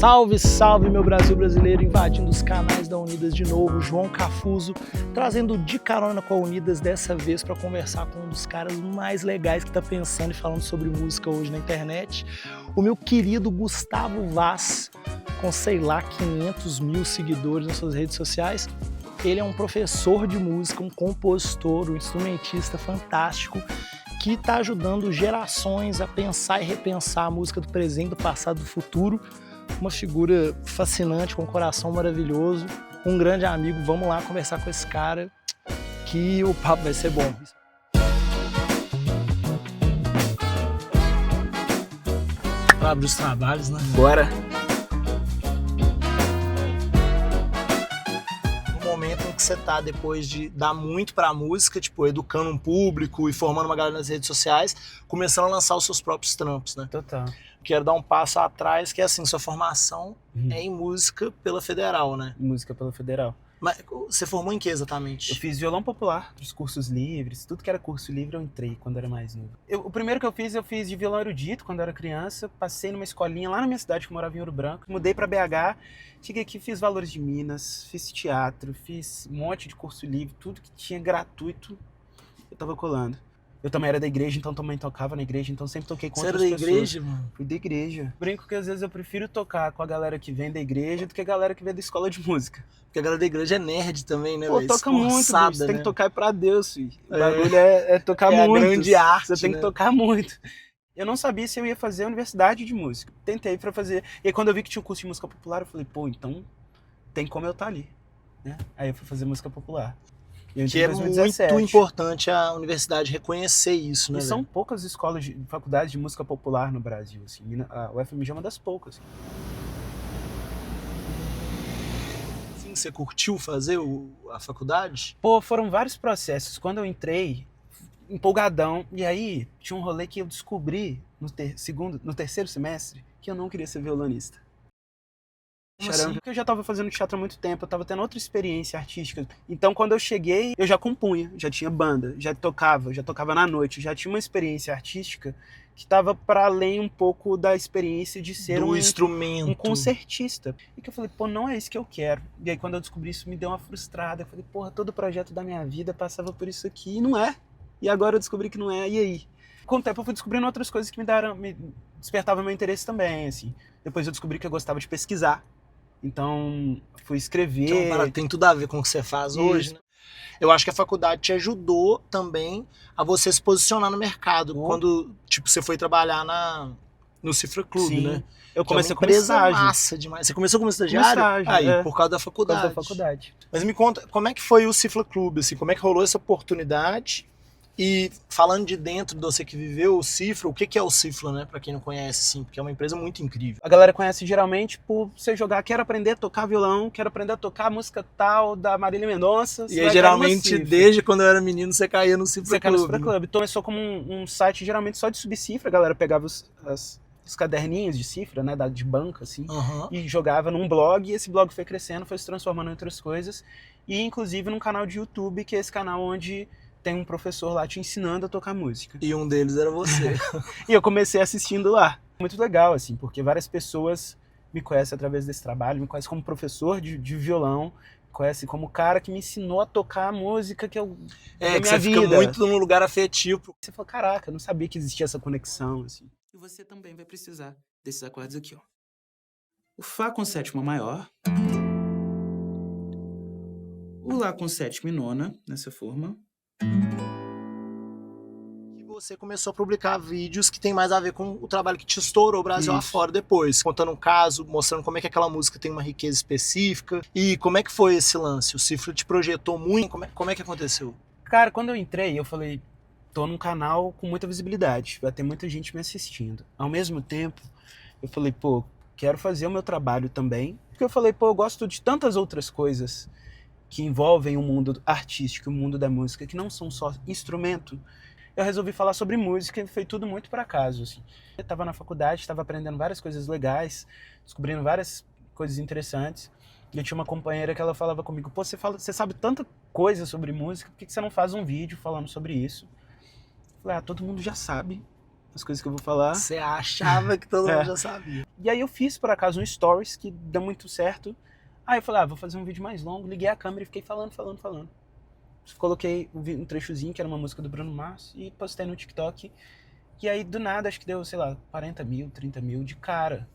Salve, salve meu Brasil brasileiro, invadindo os canais da Unidas de novo, João Cafuso, trazendo de carona com a Unidas dessa vez para conversar com um dos caras mais legais que está pensando e falando sobre música hoje na internet, o meu querido Gustavo Vaz, com sei lá 500 mil seguidores nas suas redes sociais. Ele é um professor de música, um compositor, um instrumentista fantástico, que está ajudando gerações a pensar e repensar a música do presente, do passado, do futuro. Uma figura fascinante, com um coração maravilhoso, um grande amigo. Vamos lá conversar com esse cara, que o papo vai ser bom. Para abrir os trabalhos, né? Bora! Momento em que você tá depois de dar muito pra música, tipo, educando um público e formando uma galera nas redes sociais, começando a lançar os seus próprios trampos, né? Total. Quero dar um passo atrás, que é assim, sua formação é em música pela Federal, né? Música pela Federal. Mas você formou em que exatamente? Eu fiz violão popular, os cursos livres, tudo que era curso livre eu entrei quando era mais novo. O primeiro que eu fiz de violão erudito quando eu era criança, passei numa escolinha lá na minha cidade, que eu morava em Ouro Branco, mudei pra BH, cheguei aqui, fiz Valores de Minas, fiz teatro, fiz um monte de curso livre, tudo que tinha gratuito, eu tava colando. Eu também era da igreja, então também tocava na igreja, então sempre toquei com outras pessoas. Você era da igreja, mano? Fui da igreja. Brinco que às vezes eu prefiro tocar com a galera que vem da igreja do que a galera que vem da escola de música. Porque a galera da igreja é nerd também, né? Pô, véio? toca muito, bicho. Você tem que tocar pra Deus, filho. O bagulho é tocar é muito. É a grande arte, você tem né? que tocar muito. Eu não sabia se eu ia fazer a universidade de música. Tentei pra fazer. E aí quando eu vi que tinha um curso de música popular, eu falei, pô, então tem como eu estar ali, né? Aí eu fui fazer música popular. Que é muito importante a universidade reconhecer isso, né? E são poucas escolas, faculdades de música popular no Brasil, assim. A UFMG é uma das poucas. Sim, você curtiu fazer a faculdade? Pô, foram vários processos. Quando eu entrei, empolgadão, e aí tinha um rolê que eu descobri no terceiro semestre que eu não queria ser violonista. Assim? Porque eu já estava fazendo teatro há muito tempo, eu estava tendo outra experiência artística. Então, quando eu cheguei, eu já compunha, já tinha banda, já tocava na noite, já tinha uma experiência artística que estava para além um pouco da experiência de ser um concertista. E que eu falei, pô, não é isso que eu quero. E aí, quando eu descobri isso, me deu uma frustrada. Eu falei, porra, todo projeto da minha vida passava por isso aqui, e não é. E agora eu descobri que não é, e aí? Com o tempo eu fui descobrindo outras coisas que me despertavam meu interesse também, assim. Depois eu descobri que eu gostava de pesquisar. Então, fui escrever... Então, tem tudo a ver com o que você faz hoje, né? Eu acho que a faculdade te ajudou também a você se posicionar no mercado. Quando, tipo, você foi trabalhar no Cifra Club, Sim. né? Eu comecei como estágio. Massa demais. Você começou como estagiário? Aí, por causa da faculdade. Por causa da faculdade. Mas me conta, como é que foi o Cifra Club, assim? Como é que rolou essa oportunidade? E falando de dentro de você que viveu o Cifra, o que é o Cifra, né? Pra quem não conhece, assim, porque é uma empresa muito incrível. A galera conhece geralmente por você jogar, quero aprender a tocar violão, quero aprender a tocar a música tal da Marília Mendonça. E aí, geralmente, desde quando eu era menino, você caía no Cifra Club. Você caía no Cifra Club. Começou como um site geralmente só de subcifra, a galera pegava os caderninhos de cifra, né, de banca, assim, e jogava num blog, e esse blog foi crescendo, foi se transformando em outras coisas, e inclusive num canal de YouTube, que é esse canal onde tem um professor lá te ensinando a tocar música. E um deles era você. E eu comecei assistindo lá. Muito legal, assim, porque várias pessoas me conhecem através desse trabalho, me conhecem como professor de violão, me conhecem como cara que me ensinou a tocar a música que eu... que você fica muito num lugar afetivo. Você fala, caraca, eu não sabia que existia essa conexão, assim. E você também vai precisar desses acordes aqui, ó. O Fá com sétima maior. O Lá com sétima e nona, nessa forma. E você começou a publicar vídeos que tem mais a ver com o trabalho que te estourou o Brasil afora depois. Contando um caso, mostrando como é que aquela música tem uma riqueza específica. E como é que foi esse lance? O Cifra te projetou muito? Como é que aconteceu? Cara, quando eu entrei, eu falei, tô num canal com muita visibilidade, vai ter muita gente me assistindo. Ao mesmo tempo, eu falei, pô, quero fazer o meu trabalho também. Porque eu falei, pô, eu gosto de tantas outras coisas que envolvem o mundo artístico, o mundo da música, que não são só instrumento. Eu resolvi falar sobre música e foi tudo muito por acaso, assim. Eu estava na faculdade, estava aprendendo várias coisas legais, descobrindo várias coisas interessantes. E eu tinha uma companheira que ela falava comigo, pô, você sabe tanta coisa sobre música, por que você não faz um vídeo falando sobre isso? Eu falei, todo mundo já sabe. as coisas que eu vou falar. Você achava que todo mundo já sabia. E aí eu fiz, por acaso, um stories que deu muito certo. Aí eu falei, vou fazer um vídeo mais longo. Liguei a câmera e fiquei falando. Coloquei um trechozinho, que era uma música do Bruno Mars, e postei no TikTok. E aí, do nada, acho que deu, sei lá, 40 mil, 30 mil de cara.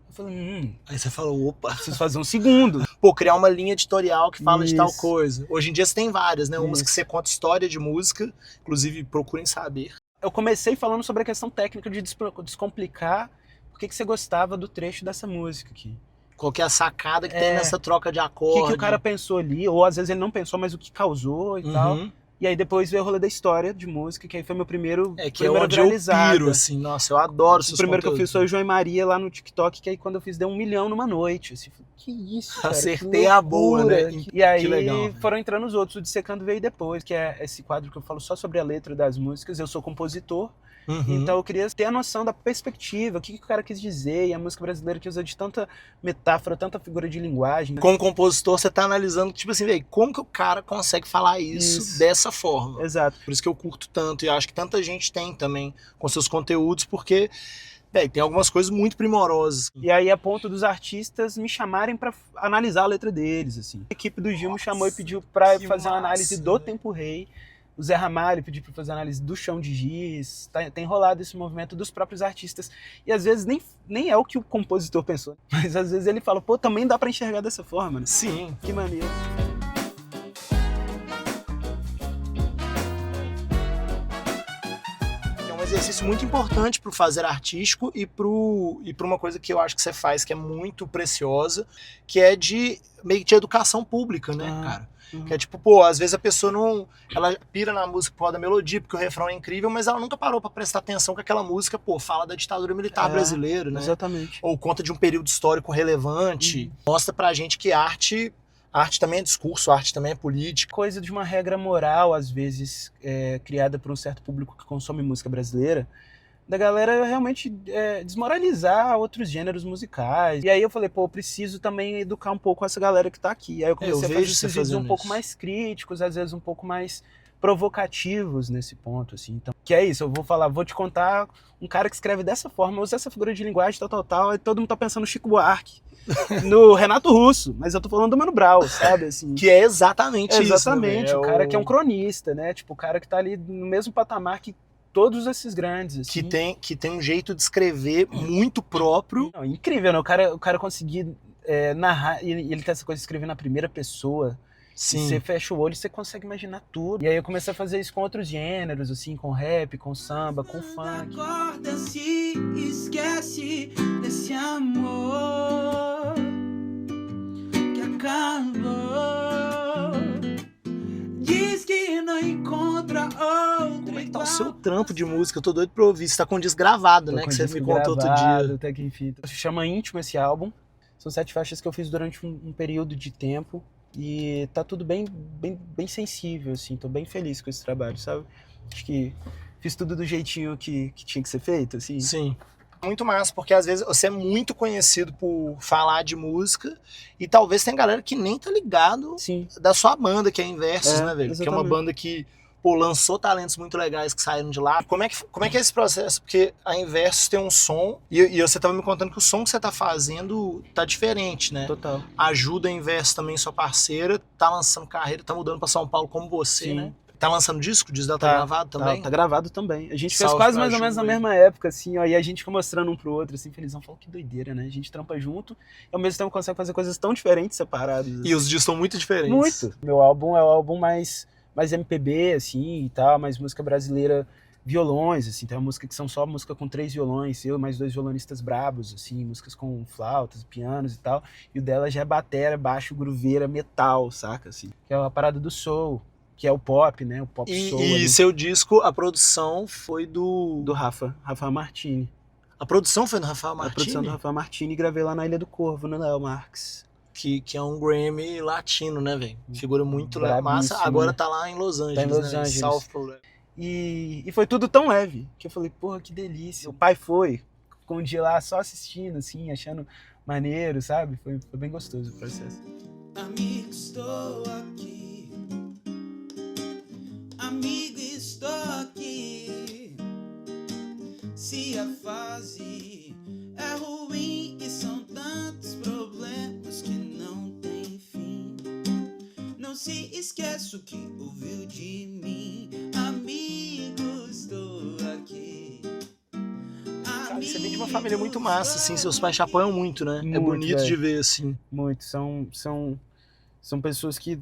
Eu falei, Aí você falou, opa, preciso fazer um segundo. pô, criar uma linha editorial que fala de tal Isso. coisa. Hoje em dia você tem várias, né? Umas Isso. que você conta história de música, inclusive procurem saber. Eu comecei falando sobre a questão técnica de descomplicar por que você gostava do trecho dessa música aqui. Qual que é a sacada que tem nessa troca de O acorde. que o cara pensou ali, ou às vezes ele não pensou, mas o que causou e tal. E aí depois veio o rolê da história de música, que aí foi meu primeiro que é onde eu piro, assim. Nossa, eu adoro seus O primeiro que eu fiz conteúdos. foi o João e Maria lá no TikTok, que aí quando eu fiz deu 1 milhão numa noite. Assim, que isso, cara, Acertei que a boa, né? loucura. E aí Que legal, velho. foram entrando os outros. O Dissecando veio depois, que é esse quadro que eu falo só sobre a letra das músicas. Eu sou compositor. Então eu queria ter a noção da perspectiva, o que o cara quis dizer, e a música brasileira que usa de tanta metáfora, tanta figura de linguagem. Né? Como compositor, você tá analisando, tipo assim, velho, como que o cara consegue falar isso dessa forma? Exato. Por isso que eu curto tanto, e acho que tanta gente tem também com seus conteúdos, porque, velho, tem algumas coisas muito primorosas. E aí a ponto dos artistas me chamarem pra analisar a letra deles, assim. A equipe do Gil me chamou e pediu pra fazer uma análise do Tempo Rei. O Zé Ramalho pediu pra fazer análise do Chão de Giz. Tem rolado esse movimento dos próprios artistas. E às vezes nem é o que o compositor pensou. Mas às vezes ele fala, pô, também dá pra enxergar dessa forma, né? Sim. Que maneiro. É um exercício muito importante pro fazer artístico e pra uma coisa que eu acho que você faz que é muito preciosa, que é de meio que de educação pública, né, cara? Que é tipo, pô, às vezes a pessoa não... Ela pira na música por causa da melodia, porque o refrão é incrível, mas ela nunca parou pra prestar atenção que aquela música, pô, fala da ditadura militar brasileira, né? Exatamente. Ou conta de um período histórico relevante. Mostra pra gente que arte também é discurso, arte também é política. Coisa de uma regra moral, às vezes, criada por um certo público que consome música brasileira, da galera realmente desmoralizar outros gêneros musicais. E aí eu falei, pô, eu preciso também educar um pouco essa galera que tá aqui. Aí eu comecei a fazer esses vídeos um pouco mais críticos, às vezes um pouco mais provocativos nesse ponto, assim. Então, que é isso, eu vou te contar um cara que escreve dessa forma, usa essa figura de linguagem, tal, e todo mundo tá pensando no Chico Buarque, no Renato Russo, mas eu tô falando do Mano Brown, sabe, assim. Que é exatamente isso. Exatamente, o cara que é um cronista, né, tipo, o cara que tá ali no mesmo patamar que todos esses grandes, assim. Que tem um jeito de escrever muito próprio. Não, incrível, né? O cara conseguir narrar, e ele tem essa coisa de escrever na primeira pessoa. Sim. Você fecha o olho e você consegue imaginar tudo. E aí eu comecei a fazer isso com outros gêneros, assim, com rap, com samba, com funk. Acorda, se esquece desse amor que acabou. Diz que não encontra outro. Como é que tá o seu trampo de música? Eu tô doido pra ouvir. Você tá com disco gravado, né? Que você me contou outro dia. Até que enfim. Se chama Íntimo esse álbum. São 7 faixas que eu fiz durante um período de tempo. E tá tudo bem sensível, assim. Tô bem feliz com esse trabalho, sabe? Acho que fiz tudo do jeitinho que tinha que ser feito, assim. Sim. Muito massa, porque às vezes você é muito conhecido por falar de música e talvez tem galera que nem tá ligado da sua banda, que é Inversos, né, velho? Exatamente. Que é uma banda que, pô, lançou talentos muito legais que saíram de lá. Como é que é esse processo? Porque a Inversos tem um som e você tava me contando que o som que você tá fazendo tá diferente, né? Total. Ajuda a Inversos também, sua parceira, tá lançando carreira, tá mudando pra São Paulo como você, Sim. né? Tá lançando disco? O disco dela tá gravado também? Tá gravado também. A gente fez Salve quase pra mais ou menos Ju, na hein? mesma época, assim, ó. E a gente fica mostrando um pro outro, assim, felizão. Falou, que doideira, né? A gente trampa junto e ao mesmo tempo consegue fazer coisas tão diferentes, separadas. Assim. E os discos são muito diferentes. Muito. Meu álbum é o álbum mais MPB, assim, e tal, mais música brasileira, violões, assim. Tem uma música que são só música com 3 violões, eu e mais 2 violonistas brabos, assim, músicas com flautas, pianos e tal. E o dela já é batera, baixo, grooveira, metal, saca, assim. Que é a parada do soul. Que é o pop, né? O pop soul. E seu disco, a produção foi do Rafa Martini. A produção foi do Rafael Martini? A produção do Rafael Martini e gravei lá na Ilha do Corvo, no Léo Marques. Que é um Grammy latino, né, velho? Figura muito Brabíssimo, massa. Agora né? tá lá em Los Angeles, Tá em Los né? Angeles. South Florida. E foi tudo tão leve, que eu falei, porra, que delícia. O pai ficou um dia lá só assistindo, assim, achando maneiro, sabe? Foi bem gostoso o processo. Amigo, estou aqui. Amigo, estou aqui. se a fase é ruim e são tantos problemas que não tem fim. Não se esqueça o que ouviu de mim, amigo, estou aqui. Cara, você vem de uma família muito massa, assim, seus pais te apoiam muito, né? É Muito, bonito velho. de ver, assim. Muito. São pessoas que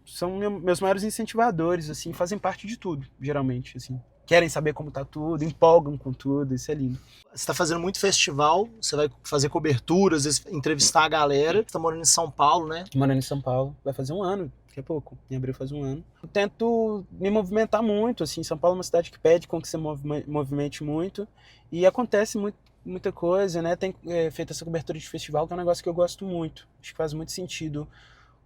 são meus maiores incentivadores, assim, fazem parte de tudo, geralmente, assim. Querem saber como tá tudo, empolgam com tudo, isso é lindo. Você tá fazendo muito festival, você vai fazer cobertura, às vezes entrevistar a galera. Você tá morando em São Paulo, né? Morando em São Paulo, vai fazer um ano, daqui a pouco, em abril faz um ano. Eu tento me movimentar muito, assim, São Paulo é uma cidade que pede com que você movimente muito, e acontece muita coisa, né? Tem feito essa cobertura de festival, que é um negócio que eu gosto muito, acho que faz muito sentido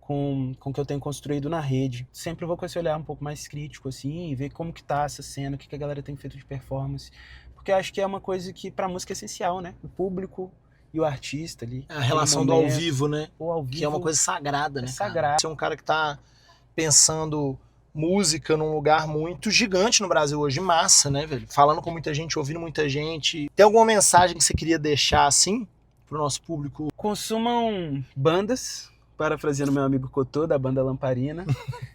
com o que eu tenho construído na rede. Sempre vou com esse olhar um pouco mais crítico, assim, e ver como que tá essa cena, o que a galera tem feito de performance, porque eu acho que é uma coisa que pra música é essencial, né? O público e o artista ali. A relação do ao vivo, né? O ao vivo Que é uma coisa sagrada, né? é cara? sagrado. Você é um cara que tá pensando música num lugar muito gigante no Brasil hoje, massa, né, velho? Falando com muita gente, ouvindo muita gente. Tem alguma mensagem que você queria deixar, assim, pro nosso público? Consumam bandas, parafraseando meu amigo Cotô, da banda Lamparina,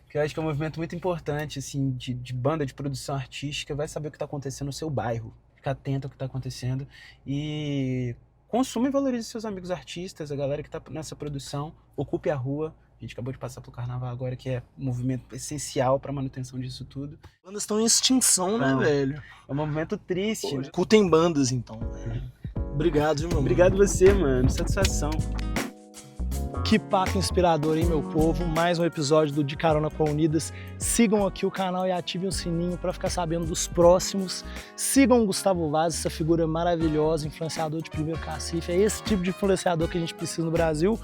que eu acho que é um movimento muito importante, assim, de banda, de produção artística. Vai saber o que está acontecendo no seu bairro, ficar atento ao que está acontecendo e consuma e valorize seus amigos artistas, a galera que está nessa produção, ocupe a rua. A gente acabou de passar pelo carnaval agora, que é um movimento essencial para a manutenção disso tudo. As bandas estão em extinção, né, Não. velho? É um movimento triste. Pô, Né? curtem bandas, então, velho. Obrigado, viu, meu mano? Obrigado você, mano. Satisfação. Que papo inspirador, hein, meu povo? Mais um episódio do De Carona com a Unidas. Sigam aqui o canal e ativem o sininho para ficar sabendo dos próximos. Sigam o Gustavo Vaz, essa figura maravilhosa, influenciador de primeiro cacife. É esse tipo de influenciador que a gente precisa no Brasil.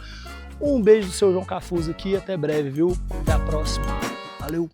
Um beijo do seu João Cafuso aqui e até breve, viu? Até a próxima. Valeu!